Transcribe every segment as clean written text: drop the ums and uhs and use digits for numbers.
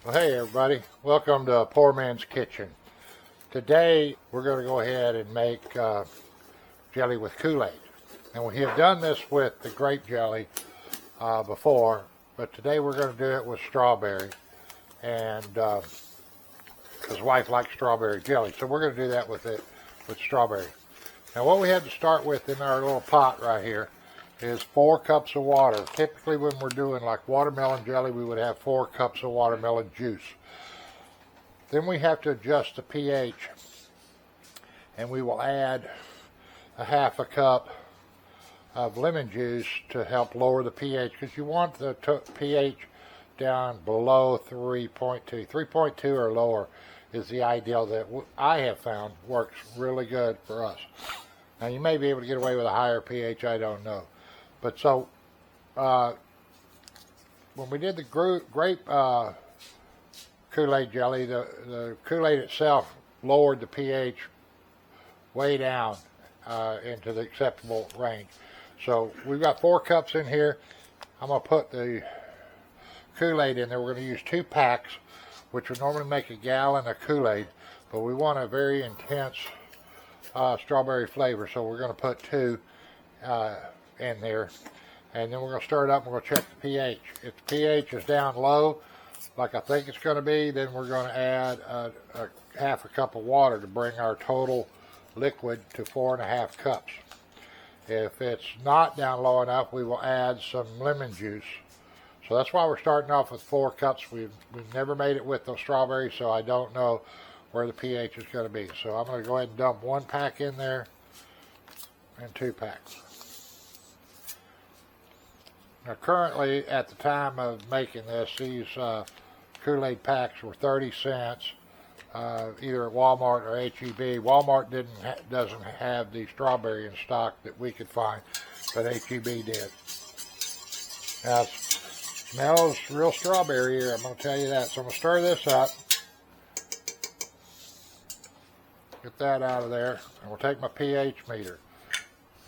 Well, hey everybody, welcome to Poor Man's Kitchen. Today we're going to go ahead and make jelly with Kool Aid. And we have done this with the grape jelly before, but today we're going to do it with strawberry. And his wife likes strawberry jelly, so we're going to do that with strawberry. Now what we have to start with in our little pot right here is 4 cups of water. Typically when we're doing like watermelon jelly, we would have 4 cups of watermelon juice. Then we have to adjust the pH, and we will add a half a cup of lemon juice to help lower the pH, because you want the pH down below 3.2. 3.2 or lower is the ideal that I have found works really good for us. Now you may be able to get away with a higher pH, I don't know. But so, when we did the grape Kool Aid jelly, the Kool Aid itself lowered the pH way down into the acceptable range. So we've got 4 cups in here. I'm going to put the Kool Aid in there. We're going to use 2 packs, which would normally make a gallon of Kool Aid, but we want a very intense strawberry flavor, so we're going to put 2 in there, and then we're going to stir it up and we're going to check the pH. If the pH is down low, like I think it's going to be, then we're going to add a half a cup of water to bring our total liquid to 4.5 cups. If it's not down low enough, we will add some lemon juice. So that's why we're starting off with 4 cups. We've never made it with those strawberries, so I don't know where the pH is going to be. So I'm going to go ahead and dump 1 pack in there and 2 packs. Now currently, at the time of making this, these Kool Aid packs were 30 cents, either at Walmart or H-E-B. Walmart doesn't have the strawberry in stock that we could find, but H-E-B did. Now it smells real strawberry here, I'm going to tell you that. So I'm going to stir this up. Get that out of there, and we'll take my pH meter.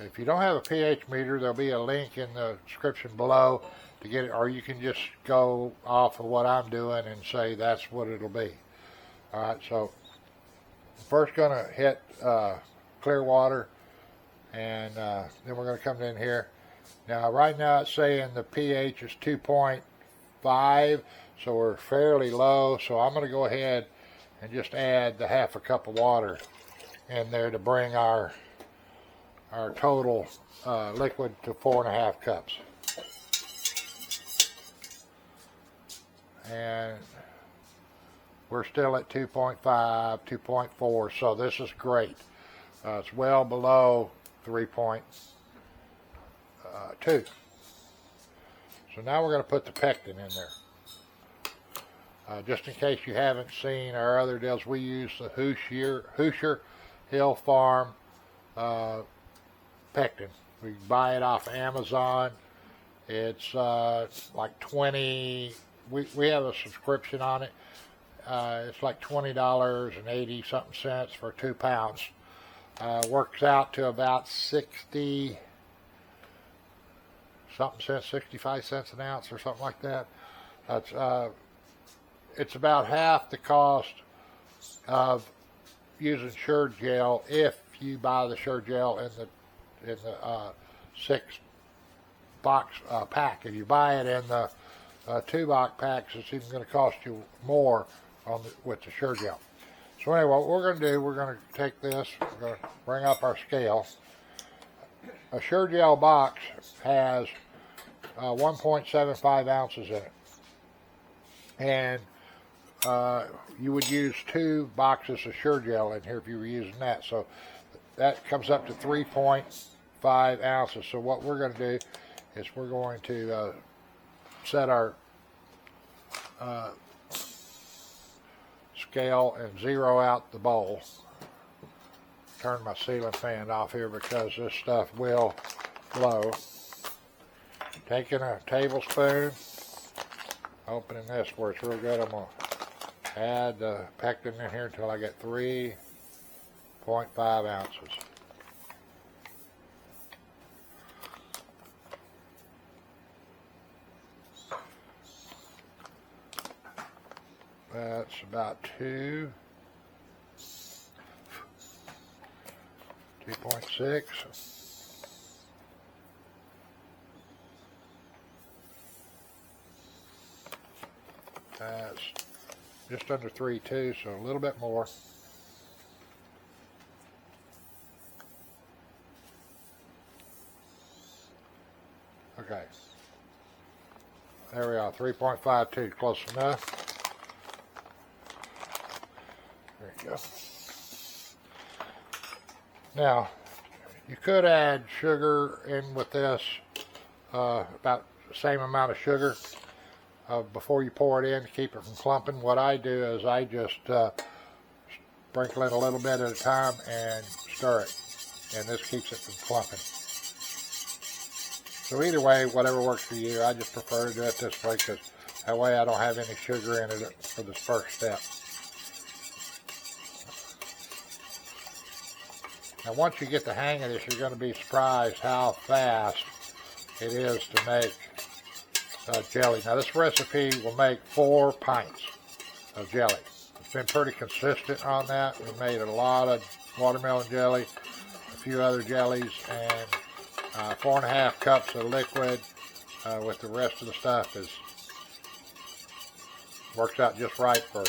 If you don't have a pH meter, there'll be a link in the description below to get it, or you can just go off of what I'm doing and say that's what it'll be. Alright, so I'm first going to hit clear water, and then we're going to come in here. Now right now it's saying the pH is 2.5, so we're fairly low, so I'm going to go ahead and just add the half a cup of water in there to bring our total liquid to 4.5 cups. And we're still at 2.5, 2.4, so this is great. It's well below 3.2. So now we're going to put the pectin in there. Just in case you haven't seen our other deals, we use the Hoosier Hill Farm Pectin. We buy it off Amazon. It's like 20. We have a subscription on it. It's like $20.80 something cents for 2 pounds. Works out to about 60 something cents, 65 cents an ounce or something like that. That's it's about half the cost of using Sure Jell if you buy the Sure Jell in the 6-box pack. If you buy it in the 2-box packs, it's even going to cost you more with the Sure Jell. So anyway, what we're going to do, we're going to take this, we're going to bring up our scale. A Sure Jell box has 1.75 ounces in it. And you would use 2 boxes of Sure Jell in here if you were using that. So that comes up to 3.5 ounces. So what we're going to do is we're going to set our scale and zero out the bowl. Turn my ceiling fan off here because this stuff will blow. Taking a tablespoon, opening this where it's real good, I'm going to add the pectin in here until I get 3.5 ounces. That's about 2.6. That's just under 3 too, so a little bit more. Okay. There we are, 3.52, close enough. There you go. Now, you could add sugar in with this, about the same amount of sugar before you pour it in to keep it from clumping. What I do is I just sprinkle it a little bit at a time and stir it, and this keeps it from clumping. So either way, whatever works for you, I just prefer to do it this way because that way I don't have any sugar in it for this first step. Now once you get the hang of this, you're going to be surprised how fast it is to make jelly. Now this recipe will make 4 pints of jelly. It's been pretty consistent on that. We've made a lot of watermelon jelly, a few other jellies, and 4.5 cups of liquid with the rest of the stuff works out just right for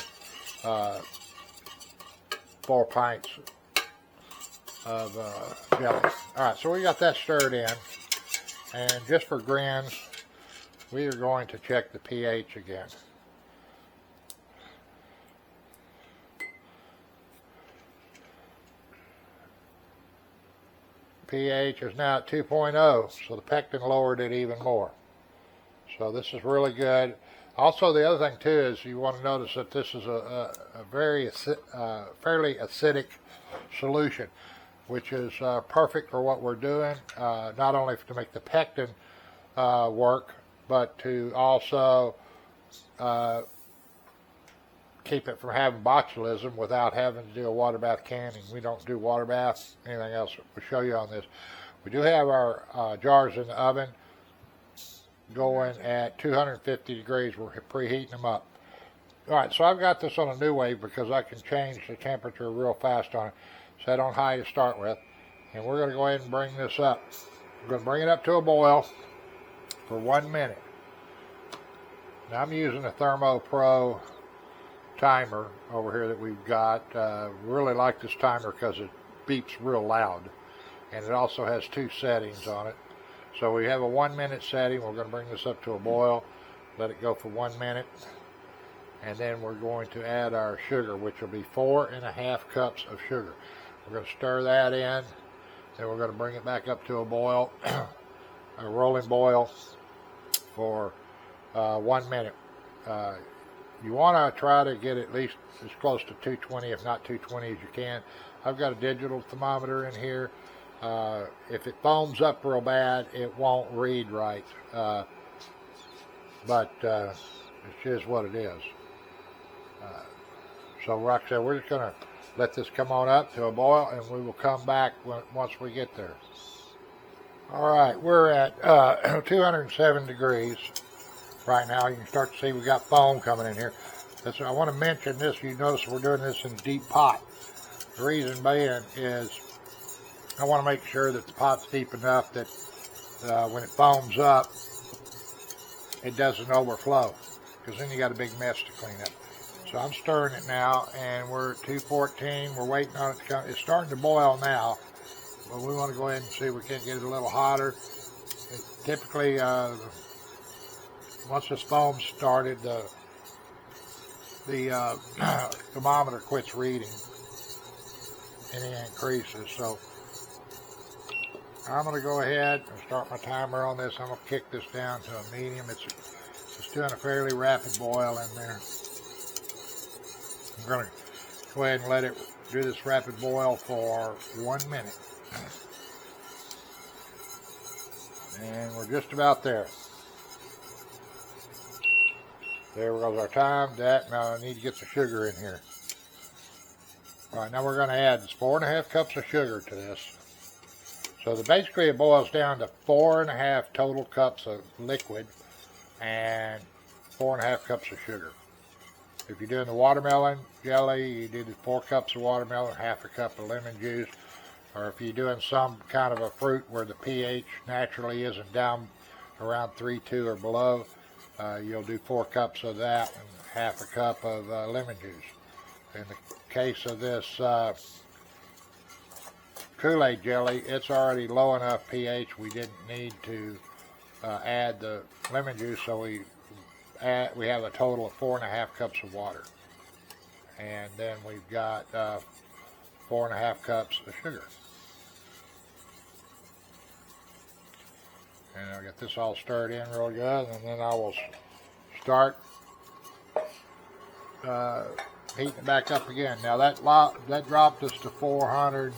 4 pints of jelly. Alright, so we got that stirred in, and just for grins, we are going to check the pH again. pH is now at 2.0, so the pectin lowered it even more. So this is really good. Also, the other thing too is you want to notice that this is a very fairly acidic solution, which is perfect for what we're doing. Not only to make the pectin work, but to also keep it from having botulism without having to do a water bath canning. We don't do water baths, anything else we'll show you on this. We do have our jars in the oven going at 250 degrees. We're preheating them up. Alright, so I've got this on a new wave because I can change the temperature real fast on it. Set on high to start with. And we're going to go ahead and bring this up. We're going to bring it up to a boil for 1 minute. Now I'm using a Thermo Pro timer over here that we've got. Really like this timer because it beeps real loud, and it also has 2 settings on it. So we have a 1 minute setting. We're going to bring this up to a boil, let it go for 1 minute, and then we're going to add our sugar, which will be 4.5 cups of sugar. We're going to stir that in, then we're going to bring it back up to a boil, a rolling boil for 1 minute. You want to try to get at least as close to 220, if not 220 as you can. I've got a digital thermometer in here. If it foams up real bad, it won't read right. But it's just what it is. So like I said, we're just going to let this come on up to a boil, and we will come back once we get there. Alright, we're at 207 degrees. Right now, you can start to see we got foam coming in here. I want to mention this. You notice we're doing this in a deep pot. The reason being is I want to make sure that the pot's deep enough that when it foams up, it doesn't overflow, because then you got a big mess to clean up. So I'm stirring it now, and we're at 214. We're waiting on it to come. It's starting to boil now, but we want to go ahead and see if we can get it a little hotter. Typically, once this foam started, the thermometer quits reading and it increases. So I'm going to go ahead and start my timer on this. I'm going to kick this down to a medium. It's doing a fairly rapid boil in there. I'm going to go ahead and let it do this rapid boil for 1 minute. And we're just about there. There goes our time. Now I need to get the sugar in here. Alright, now we're going to add 4.5 cups of sugar to this. So basically it boils down to 4.5 total cups of liquid and 4.5 cups of sugar. If you're doing the watermelon jelly, you do the 4 cups of watermelon, half a cup of lemon juice. Or if you're doing some kind of a fruit where the pH naturally isn't down around 3.2 or below, you'll do 4 cups of that and half a cup of lemon juice. In the case of this Kool Aid jelly, it's already low enough pH. We didn't need to add the lemon juice, so we have a total of 4.5 cups of water, and then we've got 4.5 cups of sugar. And I'll get this all stirred in real good, and then I will start heating it back up again. Now that dropped us to 400,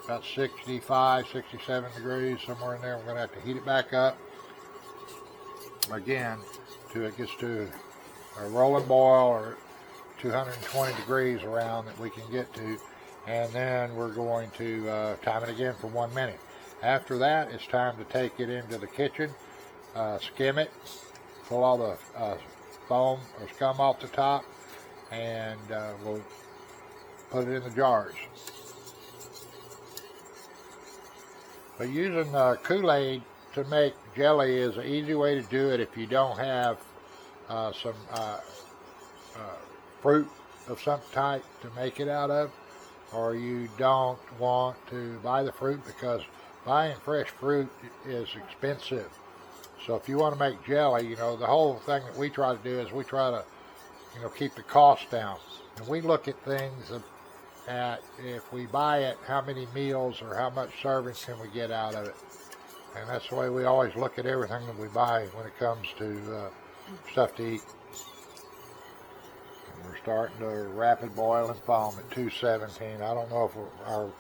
about 65, 67 degrees, somewhere in there. We're going to have to heat it back up again till it gets to a rolling boil or 220 degrees around that we can get to, and then we're going to time it again for 1 minute. After that, it's time to take it into the kitchen, skim it, pull all the foam or scum off the top, and we'll put it in the jars. But using Kool-Aid to make jelly is an easy way to do it if you don't have some fruit of some type to make it out of, or you don't want to buy the fruit, because buying fresh fruit is expensive. So if you want to make jelly, the whole thing that we try to do is we try to, keep the cost down. And we look at things at, if we buy it, how many meals or how much servings can we get out of it. And that's the way we always look at everything that we buy when it comes to stuff to eat. And we're starting to rapid boil and foam at 217. I don't know if our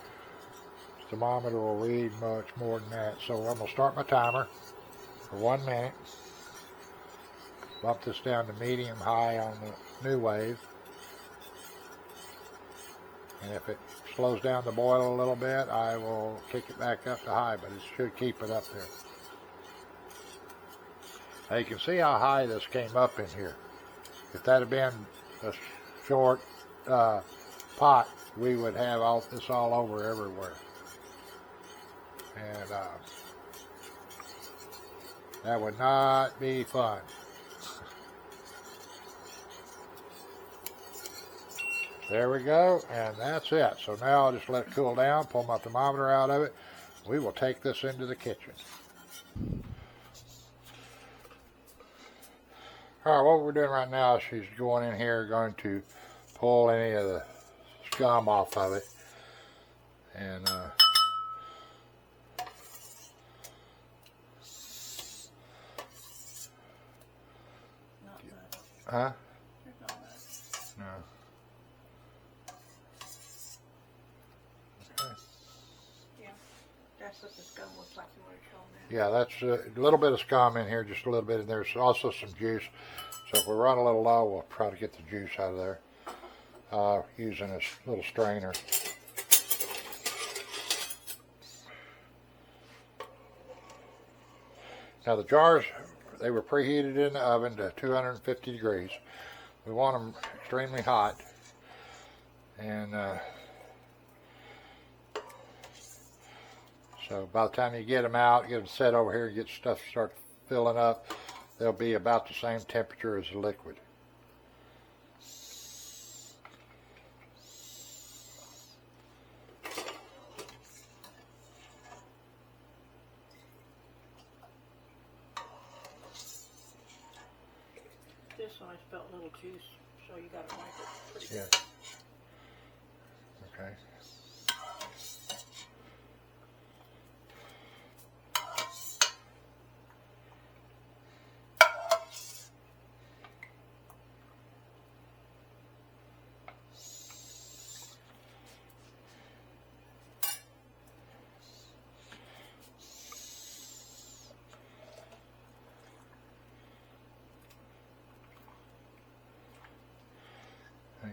thermometer will read much more than that. So I'm going to start my timer for 1 minute. Bump this down to medium high on the new wave. And if it slows down the boil a little bit, I will kick it back up to high, but it should keep it up there. Now you can see how high this came up in here. If that had been a short pot, we would have this all over everywhere. And that would not be fun. There we go, and that's it. So now I'll just let it cool down, pull my thermometer out of it. We will take this into the kitchen. All right, what we're doing right now is she's going in here, going to pull any of the scum off of it. And huh? No. That's what the scum looks like you were showing that. Yeah, that's a little bit of scum in here, just a little bit, and there's also some juice. So if we run a little low, we'll try to get the juice out of there using this little strainer. Now the jars, they were preheated in the oven to 250 degrees. We want them extremely hot, and so by the time you get them out, get them set over here, get stuff start filling up, they'll be about the same temperature as the liquid. This one I felt a little juice, so you got to wipe it pretty Yeah. good. Okay.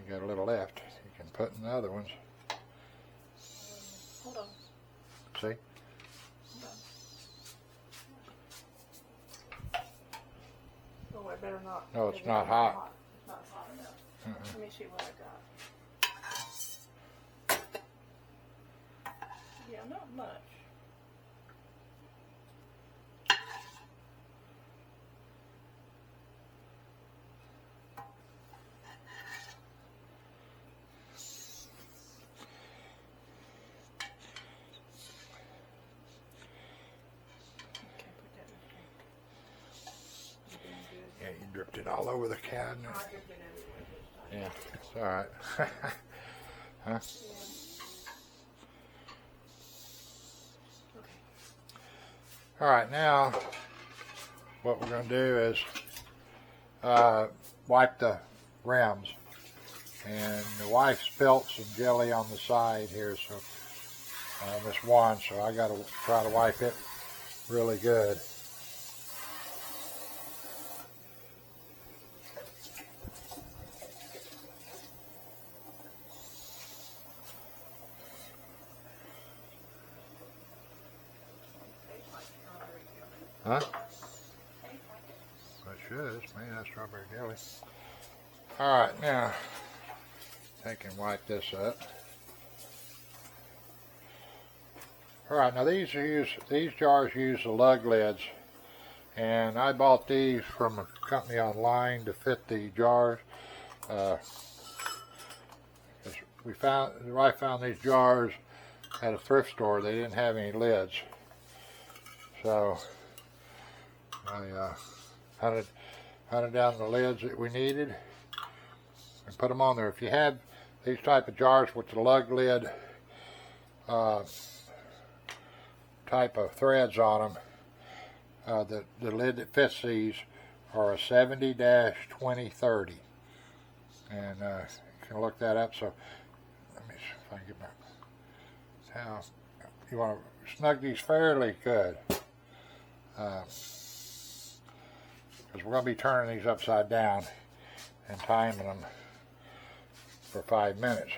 You got a little left. You can put in the other ones. Hold on. See? Hold on. Oh, I better not. No, it's because not hot. It's not hot enough. Let me see what I got. Yeah, not much. Yeah, you dripped it all over the cabinet. I dripped it everywhere this time. Yeah, it's all right. Huh? Yeah. Okay. All right, now what we're going to do is wipe the rims. And the wife spilt some jelly on the side here, so this one, so I got to try to wipe it really good. Huh? It should. It's made of strawberry jelly. Alright, now take and wipe this up. Alright, now these jars use the lug lids, and I bought these from a company online to fit the jars. I found these jars at a thrift store. They didn't have any lids, so I hunted down the lids that we needed and put them on there. If you have these type of jars with the lug lid type of threads on them, the lid that fits these are a 70-2030, and you can look that up. So let me see if I can get my how you want to snug these fairly good. Because we're going to be turning these upside down and timing them for 5 minutes.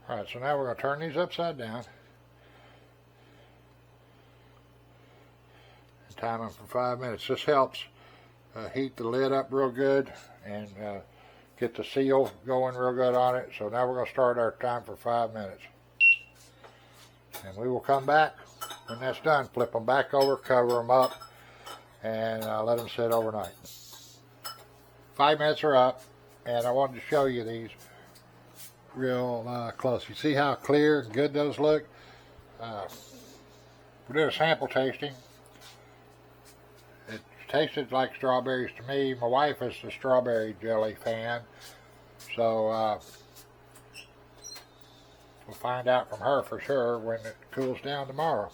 Alright, so now we're going to turn these upside down and time them for 5 minutes. This helps heat the lid up real good and get the seal going real good on it. So now we're going to start our time for 5 minutes. And we will come back when that's done. Flip them back over, cover them up, and let them sit overnight. 5 minutes are up, and I wanted to show you these real close. You see how clear and good those look? We did a sample tasting. It tasted like strawberries to me. My wife is a strawberry jelly fan, so we'll find out from her for sure when it cools down tomorrow.